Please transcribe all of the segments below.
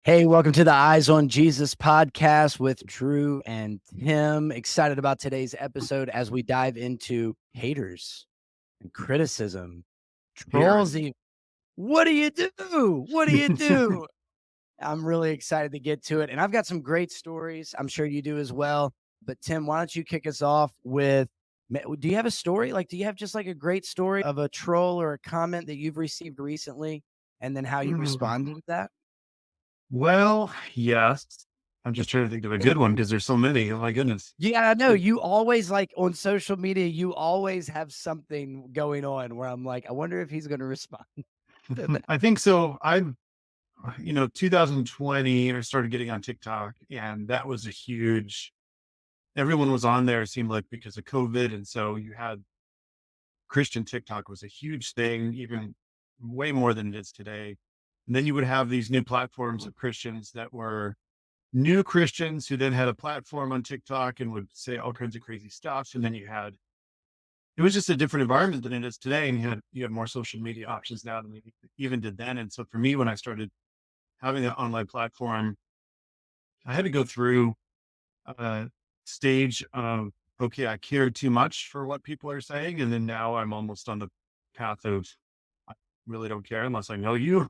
Hey, welcome to the Eyes on Jesus podcast with Drew and Tim. Excited about today's episode as we dive into haters and criticism, trolls. Haters. What do you do? What do you do? I'm really excited to get to it. And I've got some great stories. I'm sure you do as well. But Tim, why don't you kick us off with, do you have a story? Like, do you have just like a great story of a troll or a comment that you've received recently and then how you responded to that? Well, yes. I'm just trying to think of a good one because there's so many. Oh my goodness. Yeah, I know. You always like on social media, you always have something going on where I'm like, I wonder if he's going to respond to that. I think so. 2020, I started getting on TikTok, and that was a huge, everyone was on there, it seemed like because of COVID. And so you had Christian TikTok was a huge thing, even way more than it is today. And then you would have these new platforms of Christians that were new Christians who then had a platform on TikTok and would say all kinds of crazy stuff. And then it was just a different environment than it is today. And you have more social media options now than we even did then. And so for me, when I started having an online platform, I had to go through a stage of, okay, I care too much for what people are saying. And then now I'm almost on the path of, I really don't care unless I know you.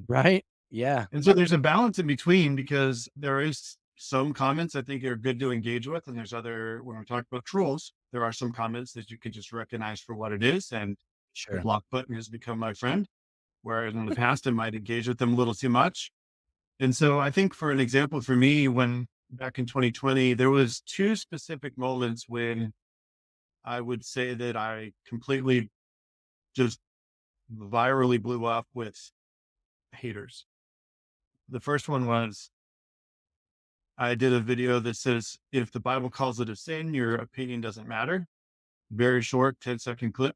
Right? Yeah. And so there's a balance in between because there is some comments I think are good to engage with. And there's other, when we talk about trolls, there are some comments that you can just recognize for what it is. And the Sure. block button has become my friend, whereas in the past I might engage with them a little too much. And so I think for an example for me, when back in 2020, there was two specific moments when I would say that I completely just virally blew up with haters. The first one was I did a video that says, if the Bible calls it a sin, your opinion doesn't matter. Very short, 10-second clip.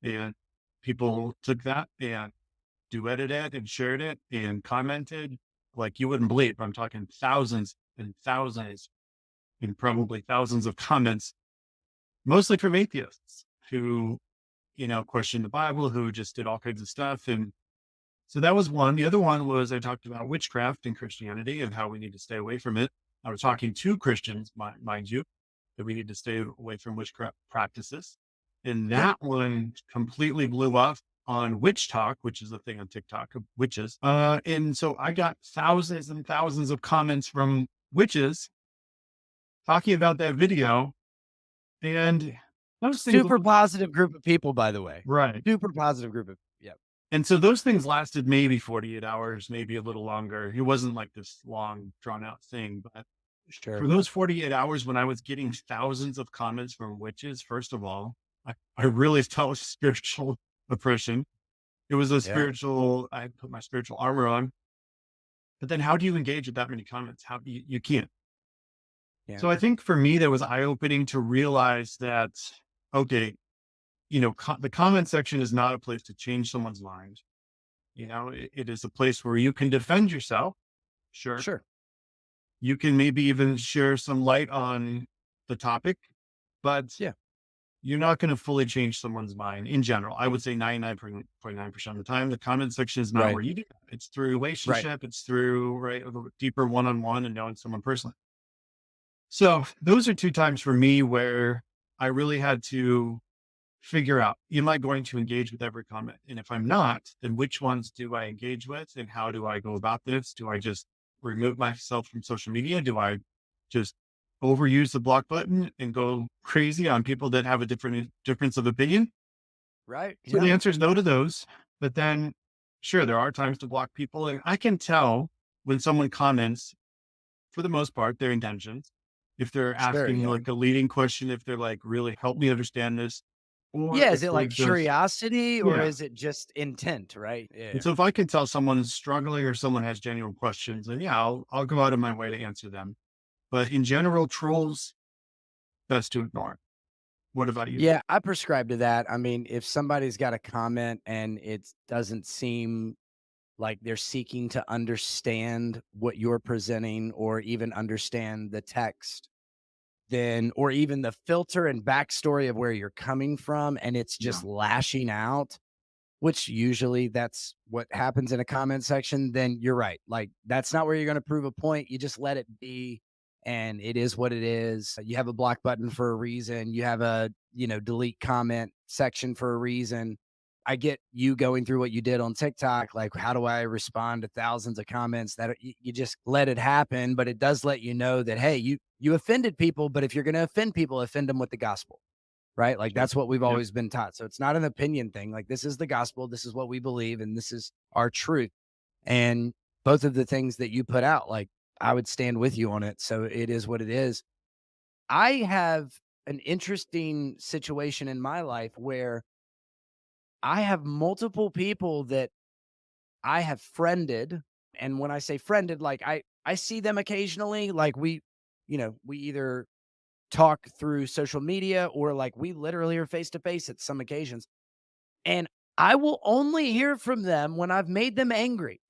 And people took that and duetted it and shared it and commented like you wouldn't believe. I'm talking thousands and thousands and probably thousands of comments, mostly from atheists who, questioned the Bible, who just did all kinds of stuff. And so that was one. The other one was I talked about witchcraft in Christianity and how we need to stay away from it. I was talking to Christians, mind you, that we need to stay away from witchcraft practices. And Yep. that one completely blew up on witch talk, which is a thing on TikTok of witches. And so I got thousands and thousands of comments from witches talking about that video. And those things, Super positive group of people, by the way. right. Super positive group of, yeah. And so those things lasted maybe 48 hours, maybe a little longer. It wasn't like this long drawn out thing, but Sure. for those 48 hours when I was getting thousands of comments from witches, first of all, I really felt spiritual oppression. It was a Yeah. spiritual, I put my spiritual armor on. But then how do you engage with that many comments? How you can't. Yeah. So I think for me, that was eye opening to realize that, okay, the comment section is not a place to change someone's mind. It is a place where you can defend yourself. Sure. Sure. You can maybe even share some light on the topic, but Yeah. you're not going to fully change someone's mind in general. I would say 99.9% of the time, the comment section is not Right. where you do that. It's through Right. relationship. It's through, right, a little deeper one-on-one and knowing someone personally. So those are two times for me where I really had to figure out, am I going to engage with every comment? And if I'm not, then which ones do I engage with and how do I go about this? Do I just remove myself from social media? Do I just overuse the block button and go crazy on people that have a difference of opinion? Right. So the Yeah. answer is no to those. But then sure, there are times to block people. And I can tell when someone comments, for the most part, their intentions. If they're Sure. asking Yeah. like a leading question, if they're like, really help me understand this, or Yeah. Is if it they're like just, curiosity or yeah. is it just intent? Right. And Yeah. so if I can tell someone's struggling or someone has genuine questions, then yeah, I'll go out of my way to answer them. But in general, trolls, best to ignore. What about you? Yeah, I prescribe to that. I mean, if somebody's got a comment and it doesn't seem like they're seeking to understand what you're presenting or even understand the text, then or even the filter and backstory of where you're coming from, and it's Yeah. just lashing out, which usually that's what happens in a comment section, then you're right. Like, that's not where you're going to prove a point. You just let it be. And it is what it is. You have a block button for a reason. You have a, delete comment section for a reason. I get you going through what you did on TikTok. Like, how do I respond to thousands of comments that you just let it happen? But it does let you know that, hey, you offended people. But if you're going to offend people, offend them with the gospel, right? Like, Sure. that's what we've Yep. always been taught. So it's not an opinion thing. Like, this is the gospel. This is what we believe. And this is our truth. And both of the things that you put out, like, I would stand with you on it. So it is what it is. I have an interesting situation in my life where I have multiple people that I have friended. And when I say friended, like, I see them occasionally. Like, we either talk through social media, or like we literally are face to face at some occasions. And I will only hear from them when I've made them angry.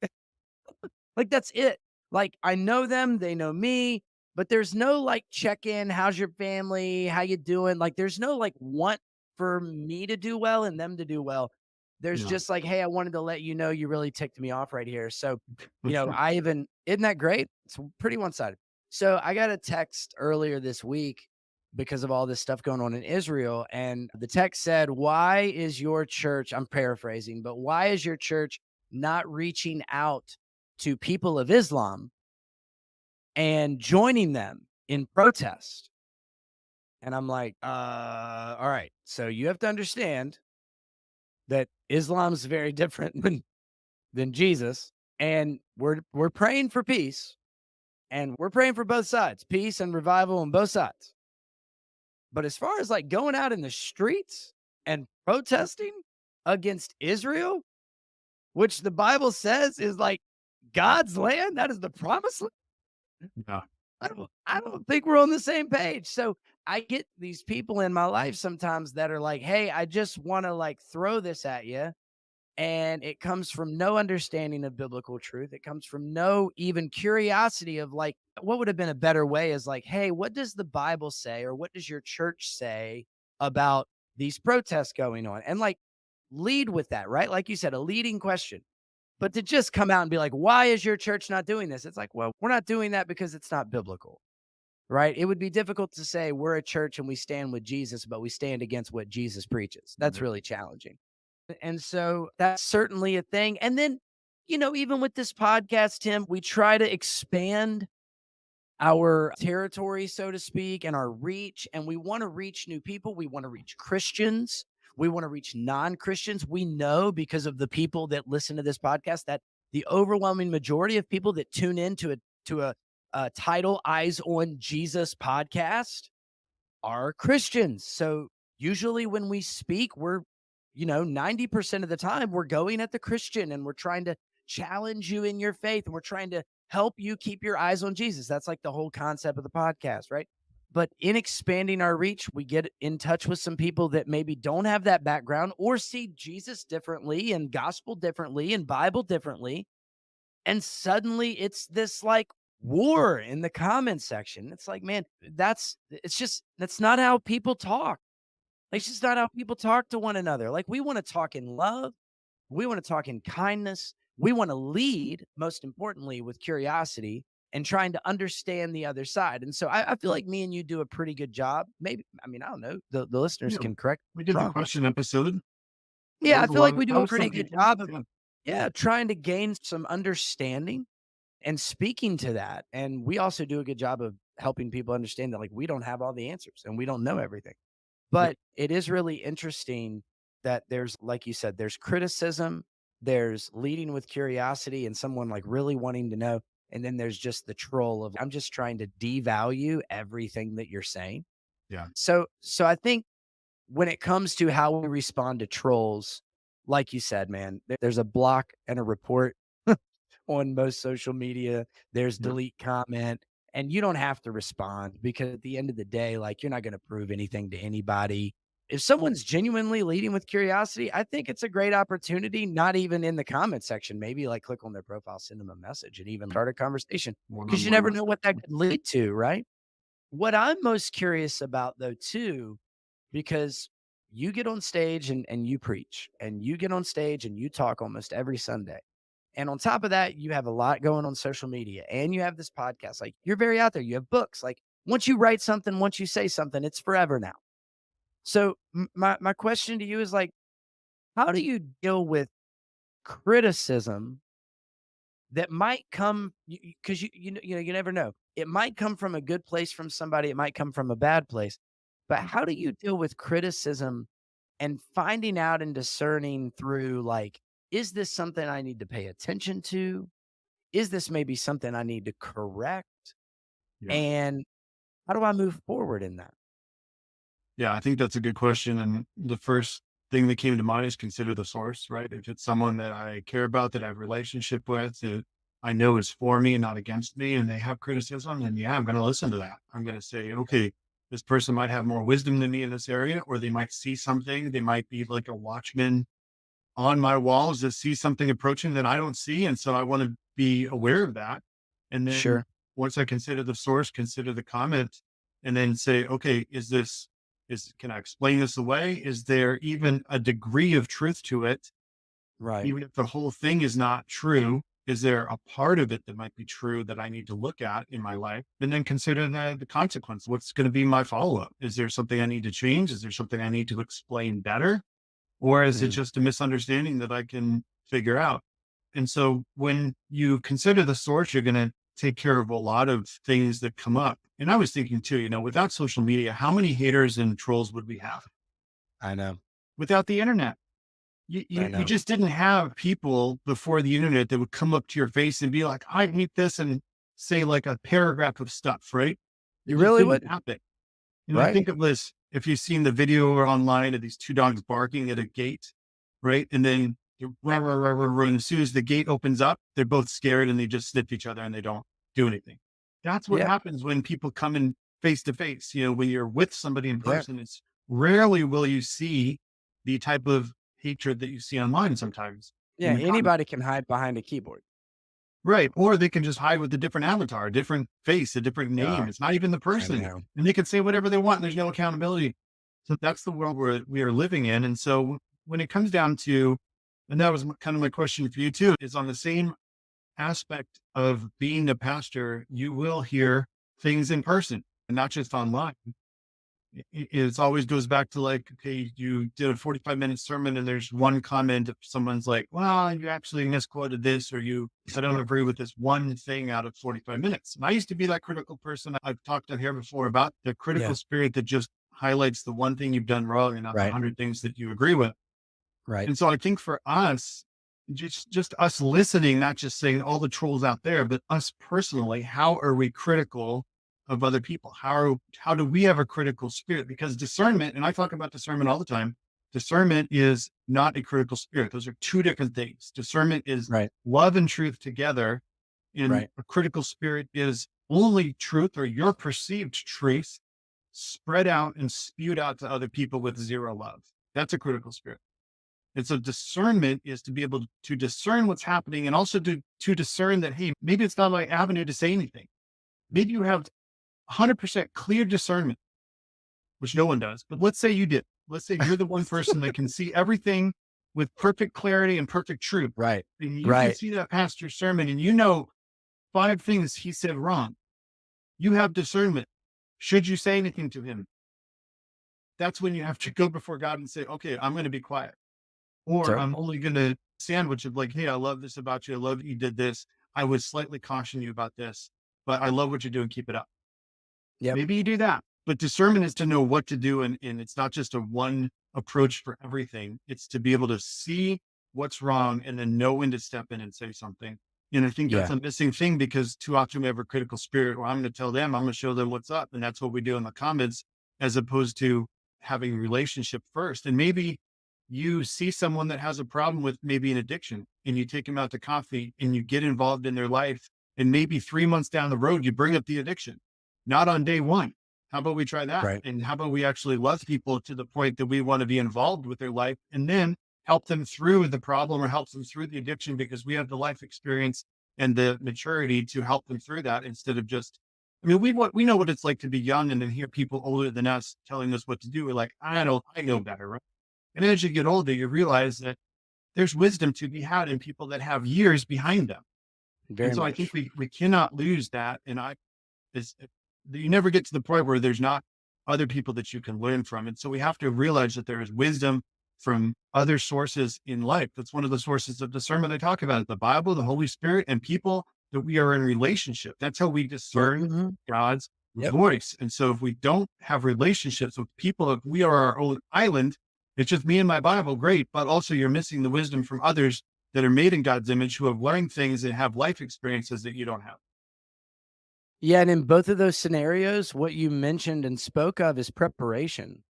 Like, that's it. Like, I know them, they know me, but there's no, like, check-in, "How's your family? How you doing?" Like, there's no, like, want for me to do well and them to do well. There's Yeah. just like, "Hey, I wanted to let you know you really ticked me off right here." So, I even isn't that great? It's pretty one-sided. So, I got a text earlier this week because of all this stuff going on in Israel, and the text said, "Why is your church," I'm paraphrasing, but, "Why is your church not reaching out to people of Islam and joining them in protest?" And I'm like, all right. So you have to understand that Islam's very different than Jesus. And we're praying for peace, and we're praying for both sides, peace and revival on both sides. But as far as like going out in the streets and protesting against Israel, which the Bible says is like God's land, that is the promised land. Yeah. I don't think we're on the same page. So I get these people in my life sometimes that are like, "Hey, I just want to like throw this at you." And it comes from no understanding of biblical truth. It comes from no even curiosity of like, what would have been a better way is like, "Hey, what does the Bible say, or what does your church say about these protests going on?" And like, lead with that, right? Like you said, a leading question. But to just come out and be like, "Why is your church not doing this?" It's like, well, we're not doing that because it's not biblical. Right? It would be difficult to say we're a church and we stand with Jesus, but we stand against what Jesus preaches. That's Right. really challenging. And so that's certainly a thing. And then, even with this podcast, Tim, we try to expand our territory, so to speak, and our reach. And we want to reach new people. We want to reach Christians. We want to reach non Christians. We know because of the people that listen to this podcast that the overwhelming majority of people that tune in to a title Eyes on Jesus podcast are Christians. So usually when we speak, we're, 90% of the time we're going at the Christian, and we're trying to challenge you in your faith, and we're trying to help you keep your eyes on Jesus. That's like the whole concept of the podcast, right? But in expanding our reach, we get in touch with some people that maybe don't have that background or see Jesus differently and gospel differently and Bible differently. And suddenly it's this like war in the comment section. It's like, man, that's not how people talk. Like, it's just not how people talk to one another. Like, we want to talk in love. We want to talk in kindness. We want to lead, most importantly, with curiosity and trying to understand the other side. And so I feel like me and you do a pretty good job. Maybe, I mean, I don't know. The listeners Yeah. can correct We me if did I'm the wrong. question episode. There Yeah, I was a feel like lot we of, do that a was pretty some good people. job of, Yeah. yeah, trying to gain some understanding and speaking to that. And we also do a good job of helping people understand that like we don't have all the answers and we don't know everything. Yep. But it is really interesting that there's, like you said, there's criticism, there's leading with curiosity and someone like really wanting to know. And then there's just the troll of, I'm just trying to devalue everything that you're saying. Yeah. So I think when it comes to how we respond to trolls, like you said, man, there's a block and a report on most social media. There's Yeah. delete comment, and you don't have to respond because at the end of the day, like, you're not going to prove anything to anybody. If someone's genuinely leading with curiosity, I think it's a great opportunity, not even in the comment section, maybe like click on their profile, send them a message, and even start a conversation One because on you one never know message. what that could lead to, right? What I'm most curious about, though, too, because you get on stage and you preach, and you get on stage and you talk almost every Sunday. And on top of that, you have a lot going on social media and you have this podcast. Like, you're very out there. You have books. Like, once you write something, once you say something, it's forever now. So my question to you is like, how do you deal with criticism that might come, because you never know. It might come from a good place from somebody, it might come from a bad place. But how do you deal with criticism and finding out and discerning through, like, is this something I need to pay attention to? Is this maybe something I need to correct? Yeah. And how do I move forward in that? Yeah, I think that's a good question. And the first thing that came to mind is consider the source, right? If it's someone that I care about, that I have a relationship with, that I know is for me and not against me, and they have criticism, then yeah, I'm going to listen to that. I'm going to say, okay, this person might have more wisdom than me in this area, or they might see something. They might be like a watchman on my walls that see something approaching that I don't see. And so I want to be aware of that. And then Sure. once I consider the source, consider the comment, and then say, okay, can I explain this away? Is there even a degree of truth to it? Right. Even if the whole thing is not true, is there a part of it that might be true that I need to look at in my life? And then consider the consequence. What's going to be my follow up? Is there something I need to change? Is there something I need to explain better? Or is it Mhm. just a misunderstanding that I can figure out? And so when you consider the source, you're going to take care of a lot of things that come up. And I was thinking too, without social media, how many haters and trolls would we have I know. without the internet? You, I you, you know. just didn't have people before the internet that would come up to your face and be like, I hate this, and say like a paragraph of stuff, right? It You just really didn't wouldn't. happen. I Right. think it was, if you've seen the video or online of these two dogs barking at a gate, right? And then rah, rah, rah, rah, rah, and as soon as the gate opens up, they're both scared and they just sniff each other and they don't do anything. That's what Yep. happens when people come in face to face. When you're with somebody in Yeah. person, it's rarely will you see the type of hatred that you see online sometimes Yeah. in the comments. Anybody can hide behind a keyboard. Right. Or they can just hide with a different avatar, a different face, a different name. Yeah. It's not even the I person. know. And they can say whatever they want. And there's no accountability. So that's the world where we are living in. And so when it comes down to, and that was kind of my question for you too, is on the same aspect of being a pastor, you will hear things in person and not just online. It always goes back to like, okay, you did a 45-minute sermon and there's one comment if someone's like, well, you actually misquoted this, or I don't agree with this one thing out of 45 minutes. And I used to be that critical person. I've talked on here before about the Yeah. critical spirit that just highlights the one thing you've done wrong and not the Right. 100 things that you agree with. Right. And so I think for us, just us listening, not just saying all the trolls out there, but us personally, how are we critical of other people? How do we have a critical spirit? Because discernment, and I talk about discernment all the time, discernment is not a critical spirit. Those are two different things. Discernment is Right. love and truth together, and Right. a critical spirit is only truth or your perceived truth spread out and spewed out to other people with zero love. That's a critical spirit. And so discernment is to be able to discern what's happening, and also to discern that, hey, maybe it's not my avenue to say anything. Maybe you have 100% clear discernment, which no one does. But let's say you did. Let's say you're the one person that can see everything with perfect clarity and perfect truth. Right. And you can Right. see that pastor's sermon and you know 5 things he said wrong. You have discernment. Should you say anything to him? That's when you have to go before God and say, okay, I'm going to be quiet. Or So I'm only going to sandwich it like, hey, I love this about you. I love that you did this. I would slightly caution you about this, but I love what you're doing. Keep it up. yep. Maybe you do that. But discernment is to know what to do. And it's not just a one approach for everything. It's to be able to see what's wrong and then know when to step in and say something. And I think that's Yeah. a missing thing, because too often we have a critical spirit where I'm going to tell them, I'm going to show them what's up. And that's what we do in the comments, as opposed to having a relationship first. And maybe you see someone that has a problem with maybe an addiction, and you take them out to coffee and you get involved in their life. And maybe 3 months down the road, you bring up the addiction, not on day one. How about we try that? Right. And how about we actually love people to the point that we want to be involved with their life, and then help them through the problem or help them through the addiction, because we have the life experience and the maturity to help them through that, instead of just I mean, we know what it's like to be young and then hear people older than us telling us what to do. We're like, I know better, right? And as you get older, you realize that there's wisdom to be had in people that have years behind them. And Very so I think much. we cannot lose that. And is you never get to the point where there's not other people that you can learn from. And so we have to realize that there is wisdom from other sources in life. That's one of the sources of discernment I talk about: the Bible, the Holy Spirit, and people that we are in relationship. That's how we discern Mhm. God's Yep. voice. And so if we don't have relationships with people, if we are our own island, it's just me and my Bible, great, but also you're missing the wisdom from others that are made in God's image, who have learned things and have life experiences that you don't have. Yeah, and in both of those scenarios, what you mentioned and spoke of is preparation.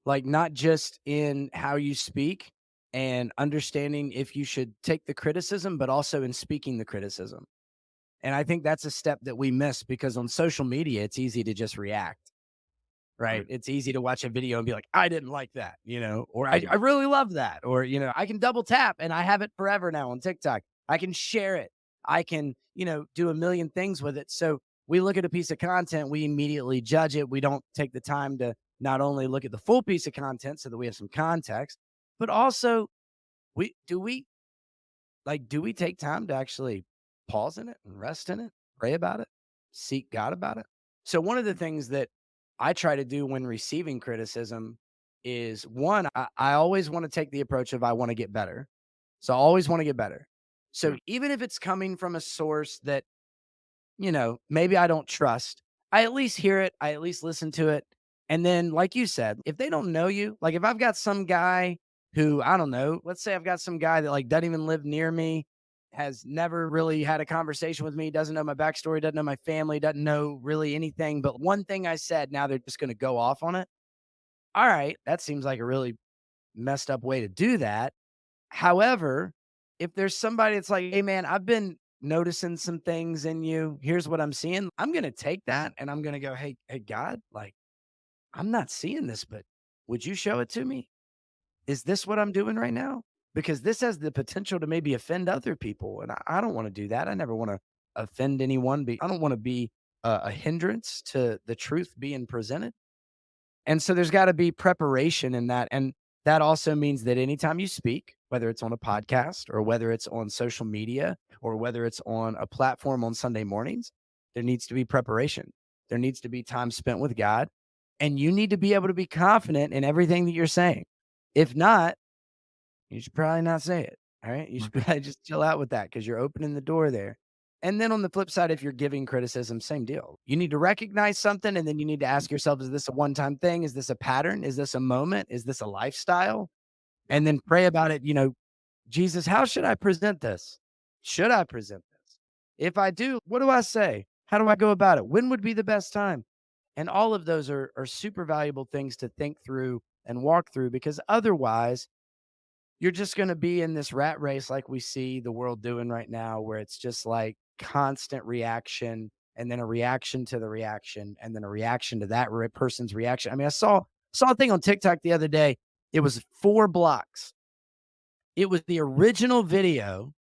Like, not just in how you speak and understanding if you should take the criticism, but also in speaking the criticism. And I think that's a step that we miss because on social media, it's easy to just react, right? Right. It's easy to watch a video and be like, I didn't like that, or I really love that. Or, I can double tap and I have it forever now on TikTok. I can share it. I can, do a million things with it. So we look at a piece of content, we immediately judge it. We don't take the time to not only look at the full piece of content so that we have some context, but also do we take time to actually pause in it and rest in it, pray about it, seek God about it? So one of the things that I try to do when receiving criticism is, one, I always want to take the approach of I want to get better. So I always want to get better. So Yeah. even if it's coming from a source that, maybe I don't trust, I at least hear it, I at least listen to it. And then, like you said, if they don't know you, like if I've got some guy who, I don't know, let's say I've got some guy that like doesn't even live near me, has never really had a conversation with me, doesn't know my backstory, doesn't know my family, doesn't know really anything. But one thing I said, now they're just going to go off on it. All right. That seems like a really messed up way to do that. However, if there's somebody that's like, "Hey, man, I've been noticing some things in you. Here's what I'm seeing." I'm gonna take that and I'm gonna go, "Hey, God, like, I'm not seeing this, but would you show it to me? Is this what I'm doing right now? Because this has the potential to maybe offend other people, and I don't want to do that. I never want to offend anyone. I don't want to be a hindrance to the truth being presented." And so there's gotta be preparation in that, and that also means that anytime you speak, whether it's on a podcast or whether it's on social media or whether it's on a platform on Sunday mornings, there needs to be preparation. There needs to be time spent with God, and you need to be able to be confident in everything that you're saying. If not, you should probably not say it. All right. You should Okay. probably just chill out with that because you're opening the door there. And then on the flip side, if you're giving criticism, same deal. You need to recognize something and then you need to ask yourself, is this a one time thing? Is this a pattern? Is this a moment? Is this a lifestyle? Yeah. And then pray about it. Jesus, how should I present this? Should I present this? If I do, what do I say? How do I go about it? When would be the best time? And all of those are super valuable things to think through and walk through because otherwise, you're just going to be in this rat race like we see the world doing right now, where it's just like constant reaction and then a reaction to the reaction and then a reaction to that person's reaction. I mean, I saw a thing on TikTok the other day. It was 4 blocks. It was the original video,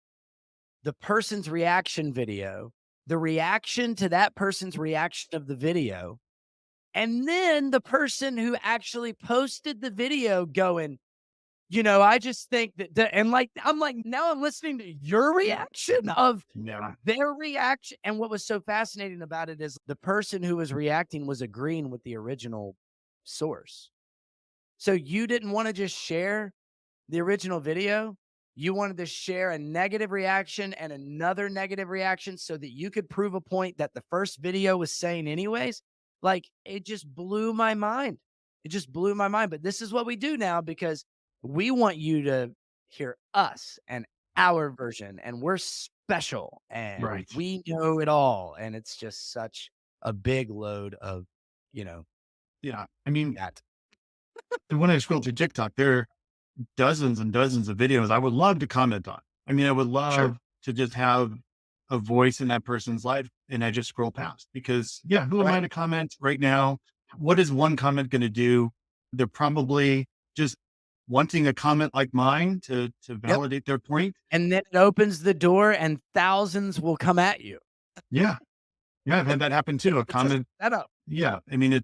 the person's reaction video, the reaction to that person's reaction of the video, and then the person who actually posted the video going, I just think and like, I'm like, now I'm listening to your reaction of Yeah. their reaction. And what was so fascinating about it is the person who was reacting was agreeing with the original source. So you didn't want to just share the original video. You wanted to share a negative reaction and another negative reaction so that you could prove a point that the first video was saying anyways. Like, it just blew my mind. It just blew my mind. But this is what we do now because we want you to hear us and our version, and we're special and Right. we know it all. And it's just such a big load of, you know, Yeah. I mean, that. when I scroll through TikTok, there are dozens and dozens of videos I would love to comment on. I mean, I would Sure. love to just have a voice in that person's life, and I just scroll past because, yeah, who am I Right. to comment right now? What is one comment going to do? They're probably just wanting a comment like mine to Yep. validate their point. And then it opens the door and thousands will come at you. Yeah. Yeah, I've had that happen too. A It's a comment. setup. Yeah. I mean,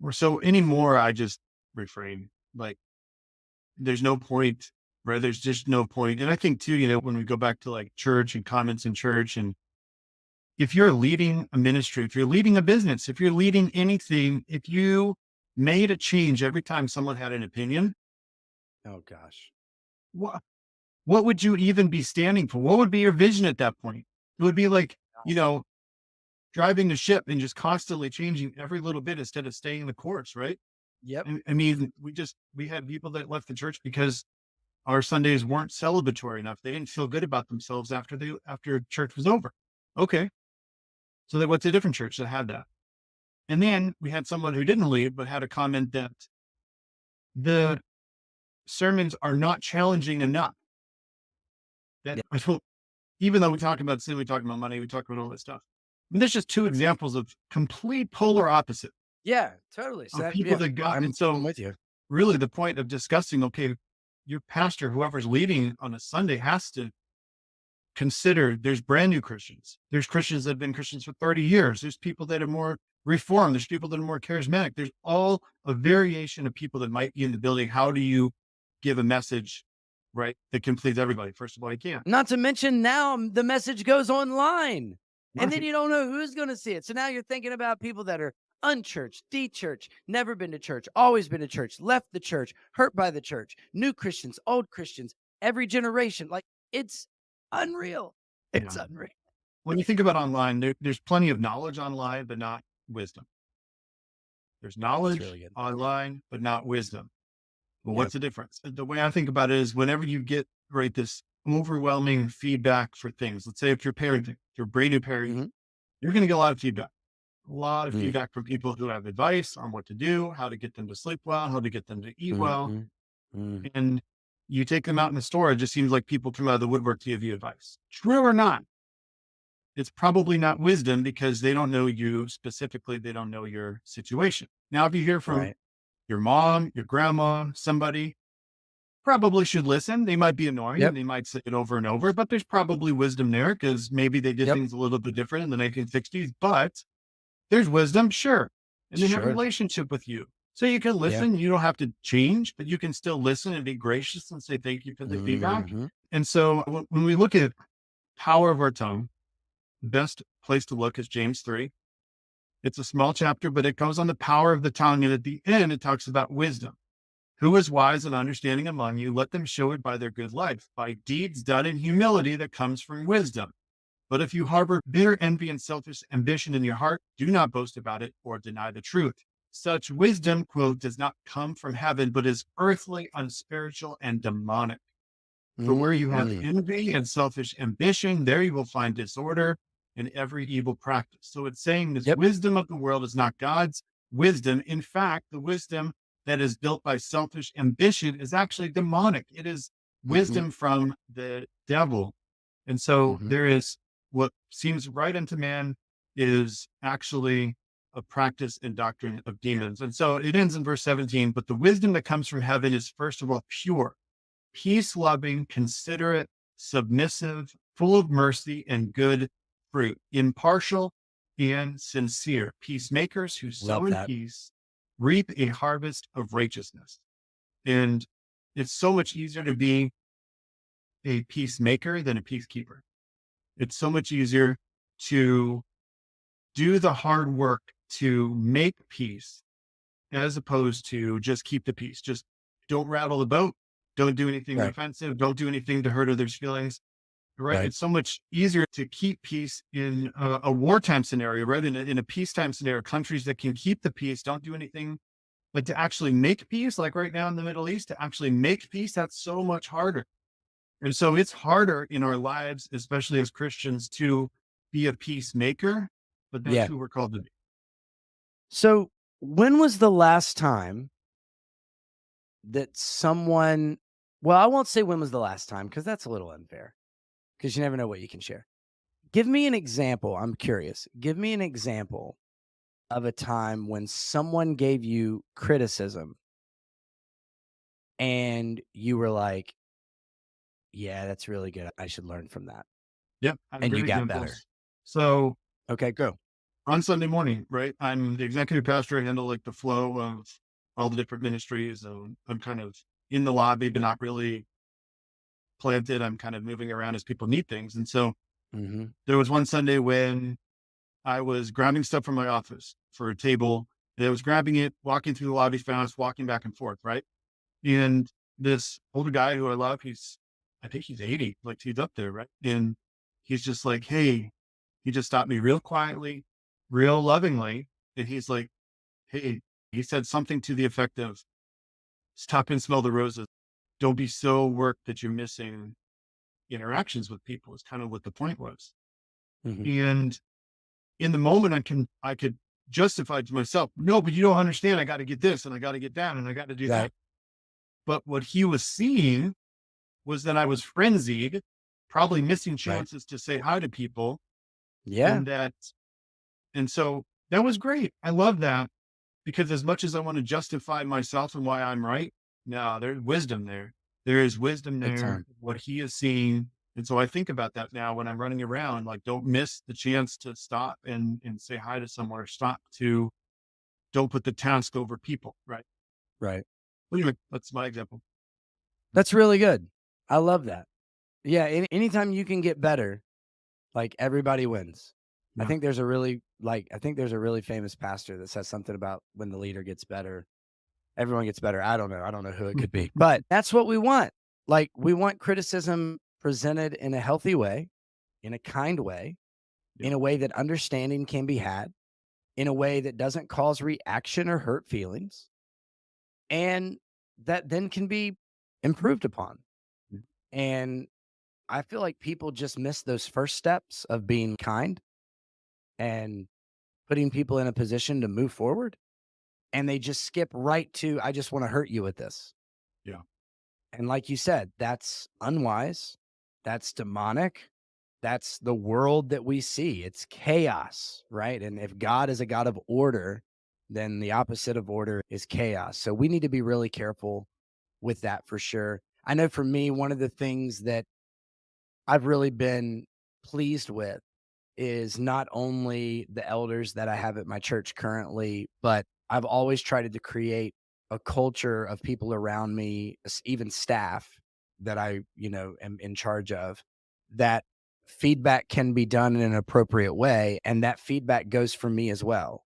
we're so anymore. I just refrain. Like, there's no point, right? There's just no point. And I think too, when we go back to like church and comments in church, and if you're leading a ministry, if you're leading a business, if you're leading anything, if you made a change every time someone had an opinion, Oh gosh. what, what would you even be standing for? What would be your vision at that point? It would be like, you know, driving the ship and just constantly changing every little bit instead of staying the course, right? Yep. I mean, we had people that left the church because our Sundays weren't celebratory enough. They didn't feel good about themselves after church was over. Okay. So they went to a different church that had that. And then we had someone who didn't leave, but had a comment that the sermons are not challenging enough. That Yeah. I don't, even though we talk about sin, we talk about money, we talk about all this stuff. And there's just two examples of complete polar opposite Yeah, totally. So of that, people yeah, that got. And I'm so with you. really the point of discussing, okay, your pastor, whoever's leading on a Sunday, has to consider there's brand new Christians. There's Christians that have been Christians for 30 years. There's people that are more reformed. There's people that are more charismatic. There's all a variation of people that might be in the building. How do you give a message, right, that can please everybody? First of all, you can't. Not to mention now the message goes online and then Right. you don't know who's going to see it. So now you're thinking about people that are unchurched, de-churched, never been to church, always been to church, left the church, hurt by the church, new Christians, old Christians, every generation. Like it's unreal. It's Yeah. unreal. When you think about online, there's plenty of knowledge online, but not wisdom. There's That's knowledge really good. online, but not wisdom. Well, Yep. what's the difference? The way I think about it is whenever you get right this overwhelming feedback for things, let's say if you're parenting, if you're brand new parent, Hmm. you're going to get a lot of feedback. A lot of Mm-hmm. feedback from people who have advice on what to do, how to get them to sleep well, how to get them to eat well. Mm-hmm. And you take them out in the store, it just seems like people come out of the woodwork to give you advice. True or not, it's probably not wisdom because they don't know you specifically. They don't know your situation. Now, if you hear from Right. your mom, your grandma, somebody, probably should listen. They might be annoying and Yep. they might say it over and over, but there's probably wisdom there because maybe they did Yep. things a little bit different in the 1960s, but there's wisdom, sure. And they have a Sure. relationship with you. So you can Yeah. listen. You don't have to change, but you can still listen and be gracious and say thank you for the feedback. Hmm. And so when we look at power of our tongue, the best place to look is James 3. It's a small chapter, but it goes on the power of the tongue. And at the end, it talks about wisdom. Who is wise and understanding among you? Let them show it by their good life, by deeds done in humility that comes from wisdom. But if you harbor bitter envy and selfish ambition in your heart, do not boast about it or deny the truth. Such wisdom, quote, does not come from heaven, but is earthly, unspiritual, and demonic. For where you have Mm-hmm. envy and selfish ambition, there you will find disorder and every evil practice. So it's saying this Yep. wisdom of the world is not God's wisdom. In fact, the wisdom that is built by selfish ambition is actually demonic. It is Hmm. wisdom from the devil. And so Hmm. there is what seems right unto man is actually a practice and doctrine of demons. And so it ends in verse 17, but the wisdom that comes from heaven is first of all pure, peace loving, considerate, submissive, full of mercy and good fruit, impartial and sincere, peacemakers who sow Love in that. peace reap a harvest of righteousness. And it's so much easier to be a peacemaker than a peacekeeper. It's so much easier to do the hard work to make peace as opposed to just keep the peace. Just don't rattle the boat. Don't do anything Right. offensive. Don't do anything to hurt others' feelings. Right. Right. It's so much easier to keep peace in a wartime scenario, right? In a peacetime scenario, countries that can keep the peace don't do anything. But to actually make peace, like right now in the Middle East, to actually make peace, that's so much harder. And so it's harder in our lives, especially as Christians, to be a peacemaker, but that's Yeah. who we're called to be. So when was the last time that someone, well, I won't say when was the last time because that's a little unfair because you never know what you can share. Give me an example. I'm curious. Give me an example of a time when someone gave you criticism and you were like, yeah, that's really good. I should learn from that. Yep. I have And you great got better. examples. So Okay, go. on Sunday morning, right? I'm the executive pastor. I handle like the flow of all the different ministries. I'm kind of in the lobby, but not really planted. I'm kind of moving around as people need things. And so Hmm. there was one Sunday when I was grabbing stuff from my office for a table, and I was grabbing it, walking through the lobby fast, walking back and forth, right? And this older guy who I love, I think he's 80, like he's up there, right? And he's just like, hey, he just stopped me real quietly, real lovingly. And he's like, hey, he said something to the effect of, stop and smell the roses. Don't be so worked that you're missing interactions with people, is kind of what the point was. Hmm. And in the moment, I could justify to myself, no, but you don't understand. I got to get this and I got to get that and I got to do that. Right. But what he was seeing was that I was frenzied, probably missing Right. chances to say hi to people. Yeah. And so that was great. I love that, because as much as I want to justify myself and why I'm right, no, there's wisdom there. There is wisdom Big there, time. what he is seeing. And so I think about that now when I'm running around, like, don't miss the chance to stop and say hi to someone, or stop to, don't put the task over people. Right. Right. Anyway, that's my example. That's really good. I love that. Yeah. Anytime you can get better, like everybody wins. Yeah. I think there's a really famous pastor that says something about when the leader gets better, everyone gets better. I don't know. I don't know who it could be, but that's what we want. Like we want criticism presented in a healthy way, in a kind way, Yeah. in a way that understanding can be had, in a way that doesn't cause reaction or hurt feelings, and that then can be improved upon. And I feel like people just miss those first steps of being kind and putting people in a position to move forward. And they just skip right to, I just want to hurt you with this. Yeah. And like you said, that's unwise. That's demonic. That's the world that we see. It's chaos, right? And if God is a God of order, then the opposite of order is chaos. So we need to be really careful with that for sure. I know for me, one of the things that I've really been pleased with is not only the elders that I have at my church currently, but I've always tried to create a culture of people around me, even staff that I, am in charge of, that feedback can be done in an appropriate way. And that feedback goes for me as well,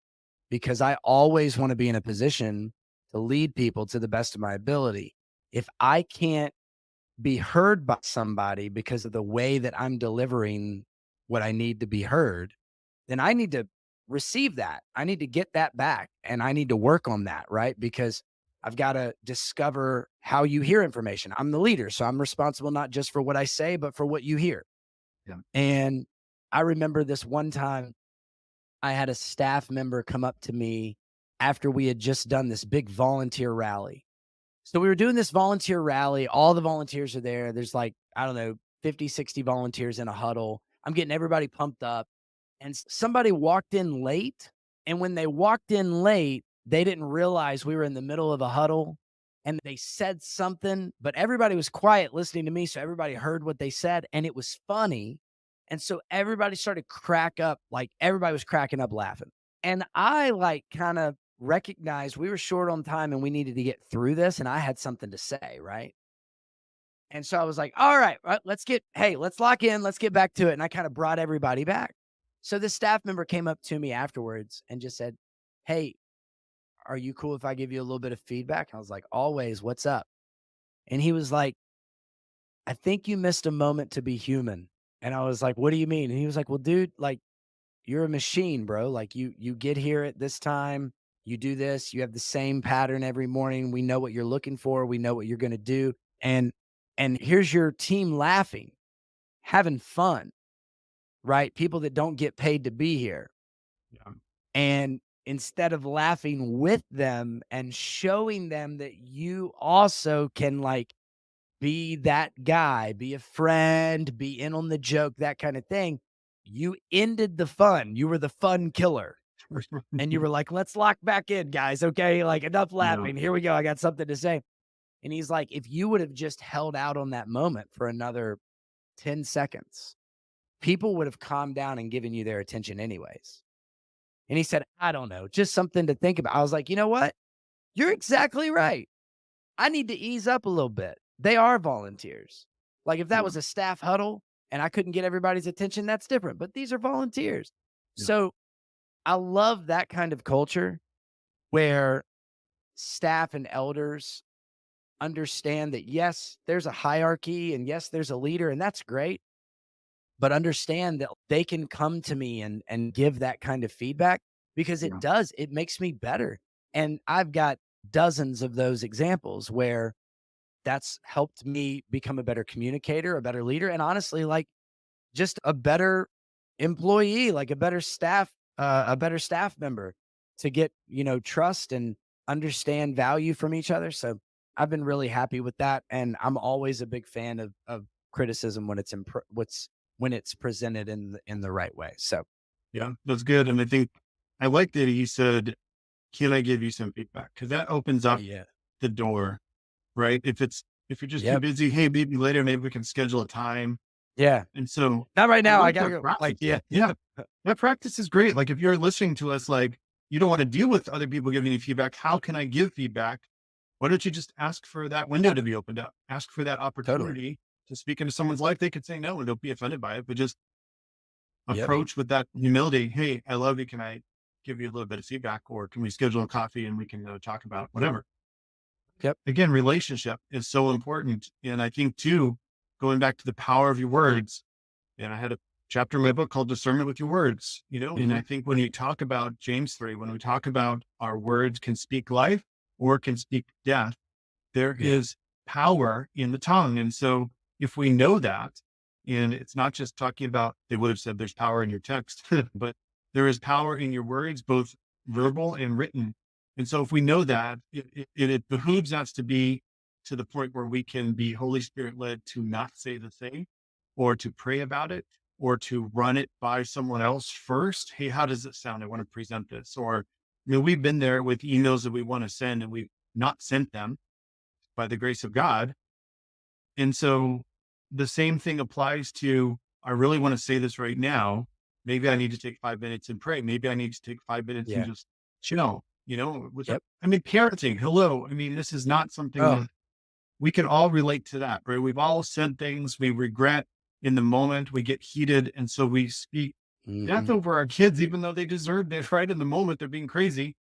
because I always want to be in a position to lead people to the best of my ability. If I can't be heard by somebody because of the way that I'm delivering what I need to be heard, then I need to receive that. I need to get that back and I need to work on that, right? Because I've got to discover how you hear information. I'm the leader, so I'm responsible not just for what I say, but for what you hear. Yeah. And I remember this one time I had a staff member come up to me after we had just done this big volunteer rally. So we were doing this volunteer rally. All the volunteers are there. There's like, I don't know, 50, 60 volunteers in a huddle. I'm getting everybody pumped up. And somebody walked in late. And when they walked in late, they didn't realize we were in the middle of a huddle and they said something, but everybody was quiet listening to me. So everybody heard what they said and it was funny. And so everybody started crack up, like everybody was cracking up laughing. And I like kind of recognized we were short on time and we needed to get through this. And I had something to say, right? And so I was like, all right, let's lock in. Let's get back to it. And I kind of brought everybody back. So this staff member came up to me afterwards and just said, hey, are you cool if I give you a little bit of feedback? I was like, always, what's up? And he was like, I think you missed a moment to be human. And I was like, what do you mean? And he was like, well, dude, like you're a machine, bro. Like you get here at this time, you do this, you have the same pattern every morning. We know what you're looking for. We know what you're going to do. And here's your team laughing, having fun, right? People that don't get paid to be here. Yeah. And instead of laughing with them and showing them that you also can like be that guy, be a friend, be in on the joke, that kind of thing, you ended the fun. You were the fun killer. And you were like, let's lock back in, guys. Okay. Like, enough Yeah. laughing. Here we go. I got something to say. And he's like, if you would have just held out on that moment for another 10 seconds, people would have calmed down and given you their attention anyways. And he said, I don't know, just something to think about. I was like, you know what? You're exactly right. I need to ease up a little bit. They are volunteers. Like if that Yeah. was a staff huddle and I couldn't get everybody's attention, that's different. But these are volunteers. Yeah. So I love that kind of culture where staff and elders understand that, yes, there's a hierarchy and yes, there's a leader, and that's great. But understand that they can come to me and give that kind of feedback because Yeah. it makes me better. And I've got dozens of those examples where that's helped me become a better communicator, a better leader, and honestly, like just a better employee, like a better staff member to get, trust and understand value from each other. So I've been really happy with that. And I'm always a big fan of criticism when when it's presented in the right way. So Yeah. That's good. And I think I like that he said, can I give you some feedback? Because that opens up yeah. the door, right? If you're just too Yep. busy, hey, maybe later, maybe we can schedule a time. Yeah. And so Not right I now. I like gotta that go. practice. Like, yeah. Yeah. That practice is great. Like if you're listening to us, like you don't want to deal with other people giving you feedback. How can I give feedback? Why don't you just ask for that window to be opened up? Ask for that Totally. opportunity to speak into someone's life. They could say no and don't be offended by it, but just Yep. approach with that humility. Hey, I love you. Can I give you a little bit of feedback, or can we schedule a coffee and we can talk about whatever? Yep. Again, relationship is so important. And I think too, going back to the power of your words, and I had a chapter in my book called Discernment with Your Words, and Hmm. I think when you talk about James 3, when we talk about our words can speak life or can speak death, there Yeah. is power in the tongue. And so if we know that, and it's not just talking about, they would have said there's power in your text, but there is power in your words, both verbal and written. And so if we know that, it behooves us to be to the point where we can be Holy Spirit led to not say the thing or to pray about it or to run it by someone else first. Hey, how does it sound? I want to present this. Or, we've been there with emails that we want to send and we've not sent them by the grace of God. And so the same thing applies to, I really want to say this right now. Maybe I need to take 5 minutes and pray. Maybe I need to take 5 minutes and Yeah. just chill, Yep. parenting. Hello. I mean, this is not something Oh. that we can all relate to that, right? We've all said things we regret in the moment, we get heated. And so we speak death Hmm. over our kids, even though they deserved it, right? In the moment, they're being crazy.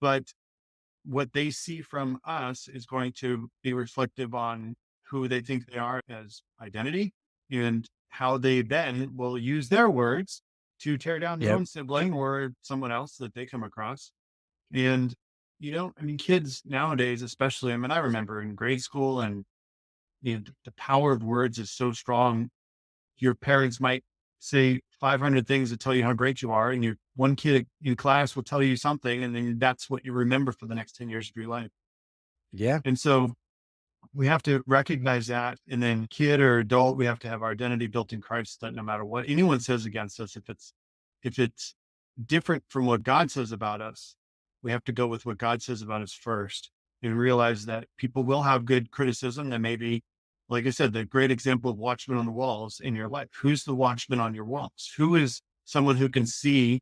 But what they see from us is going to be reflective on who they think they are as identity and how they then will use their words to tear down their Yep. own sibling or someone else that they come across. And, kids nowadays, especially, I remember in grade school and the power of words is so strong. Your parents might say 500 things to tell you how great you are. And your one kid in class will tell you something. And then that's what you remember for the next 10 years of your life. Yeah. And so we have to recognize that. And then kid or adult, we have to have our identity built in Christ that no matter what anyone says against us, if it's different from what God says about us, we have to go with what God says about us first and realize that people will have good criticism. And maybe, like I said, the great example of watchman on the walls in your life. Who's the watchman on your walls? Who is someone who can see?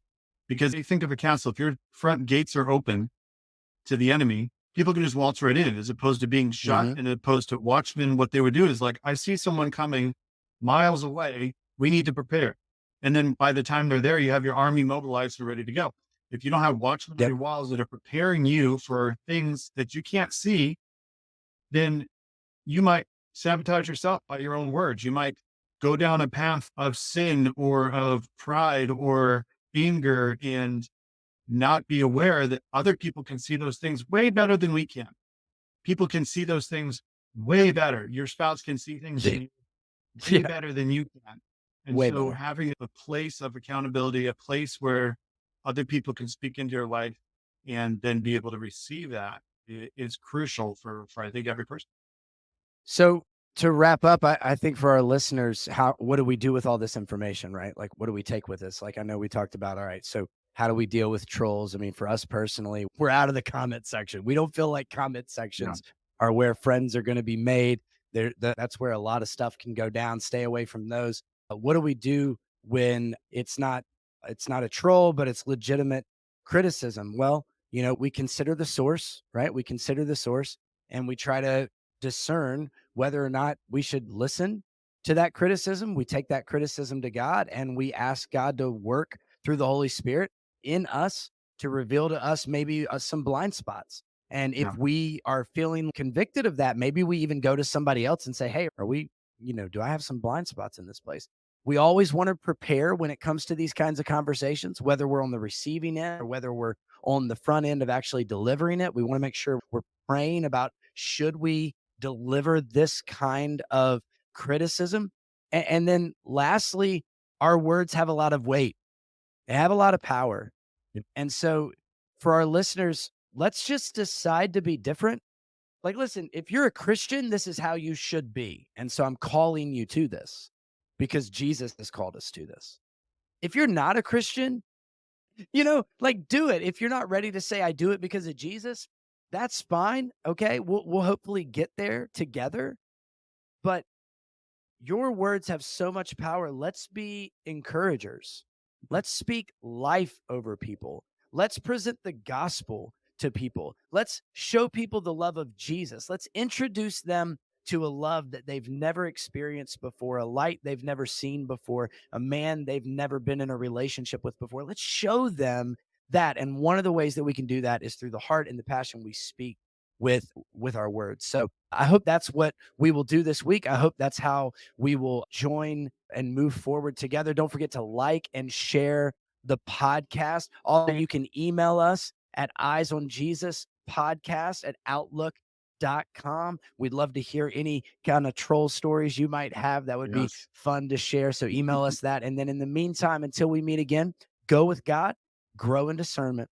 Because you think of a castle, if your front gates are open to the enemy, people can just waltz right in as opposed to being shut. Hmm. And opposed to watchmen, what they would do is like, I see someone coming miles away. We need to prepare. And then by the time they're there, you have your army mobilized and ready to go. If you don't have watchmen on Yep. your walls that are preparing you for things that you can't see, then you might sabotage yourself by your own words. You might go down a path of sin or of pride or anger and not be aware that other people can see those things way better than we can. People can see those things way better. Your spouse can see things in Yeah. you way Yeah. better than you can. And Way so better. having a place of accountability, a place where other people can speak into your life and then be able to receive that is crucial for I think every person. So to wrap up, I think for our listeners, what do we do with all this information, right? Like, what do we take with us? Like, I know we talked about, all right, so how do we deal with trolls? I mean, for us personally, we're out of the comment section. We don't feel like comment Yeah. sections are where friends are going to be made. That's where a lot of stuff can go down. Stay away from those. What do we do when it's not it's not a troll, but it's legitimate criticism. Well, we consider the source, right? We consider the source and we try to discern whether or not we should listen to that criticism. We take that criticism to God and we ask God to work through the Holy Spirit in us to reveal to us maybe some blind spots. And if Yeah. we are feeling convicted of that, maybe we even go to somebody else and say, hey, are we, do I have some blind spots in this place? We always want to prepare when it comes to these kinds of conversations, whether we're on the receiving end or whether we're on the front end of actually delivering it. We want to make sure we're praying about, should we deliver this kind of criticism? And then lastly, our words have a lot of weight. They have a lot of power. Yep. And so for our listeners, let's just decide to be different. Like, listen, if you're a Christian, this is how you should be. And so I'm calling you to this because Jesus has called us to this. If you're not a Christian, like, do it. If you're not ready to say I do it because of Jesus, that's fine. Okay. We'll hopefully get there together. But your words have so much power. Let's be encouragers. Let's speak life over people. Let's present the gospel to people. Let's show people the love of Jesus. Let's introduce them to a love that they've never experienced before, a light they've never seen before, a man they've never been in a relationship with before. Let's show them that. And one of the ways that we can do that is through the heart and the passion we speak with our words. So I hope that's what we will do this week. I hope that's how we will join and move forward together. Don't forget to like and share the podcast. Also, you can email us at eyesonjesuspodcast@outlook.com. We'd love to hear any kind of troll stories you might have. That would be Yes. fun to share. So email us that. And then in the meantime, until we meet again, go with God, grow in discernment,